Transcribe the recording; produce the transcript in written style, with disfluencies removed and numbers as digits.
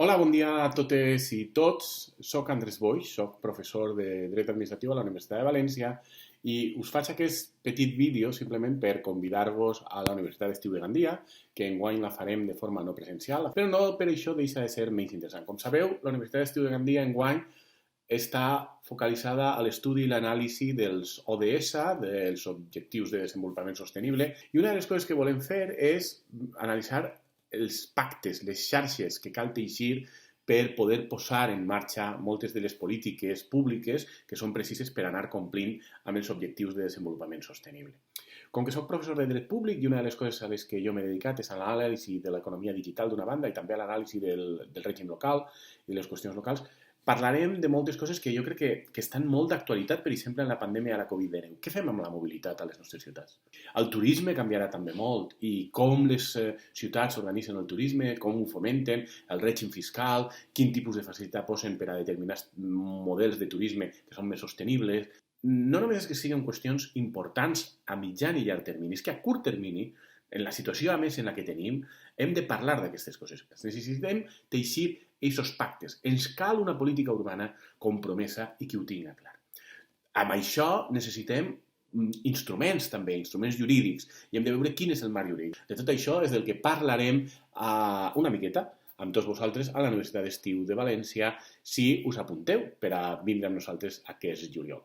Hola, bon dia a totes i tots. Soc Andrés Boix, soc professor de Dret Administratiu a la Universitat de València i us faig aquest petit vídeo simplement per convidar-vos a la Universitat d'Estiu de Gandia, que enguany la farem de forma no presencial, però no per això deixa de ser menys interessant. Com sabeu, la Universitat d'Estiu de Gandia enguany està focalitzada a l'estudi i l'anàlisi dels ODS, dels Objectius de Desenvolupament Sostenible, i una de les coses que volem fer és analitzar els pactes, les xarxes que cal teixir per poder posar en marxa moltes de les polítiques públiques que són precises per anar complint amb els objectius de desenvolupament sostenible. Com que soc professor de dret públic i una de les coses a les que jo m'he dedicat és a l'anàlisi de l'economia digital d'una banda i també a l'anàlisi del règim local i les qüestions locals, parlarem de moltes coses que jo crec que estan molt d'actualitat, per exemple, en la pandèmia de la Covid-19. Què fem amb la mobilitat a les nostres ciutats? El turisme canviarà també molt i com les ciutats organitzen el turisme, com ho fomenten, el règim fiscal, quin tipus de facilitat posen per a determinats models de turisme que són més sostenibles. No només és que siguin qüestions importants a mitjan i llarg termini, és que a curt termini, en la situació a més en la que tenim, hem de parlar d'aquestes coses. Necessitem teixir aquests pactes. Ens cal una política urbana compromesa i que ho tinga clar. Amb això necessitem instruments també, instruments jurídics, i hem de veure quin és el marc jurídic. De tot això és del que parlarem una miqueta amb tots vosaltres a la Universitat d'Estiu de València si us apunteu per a vindre amb nosaltres aquest juliol.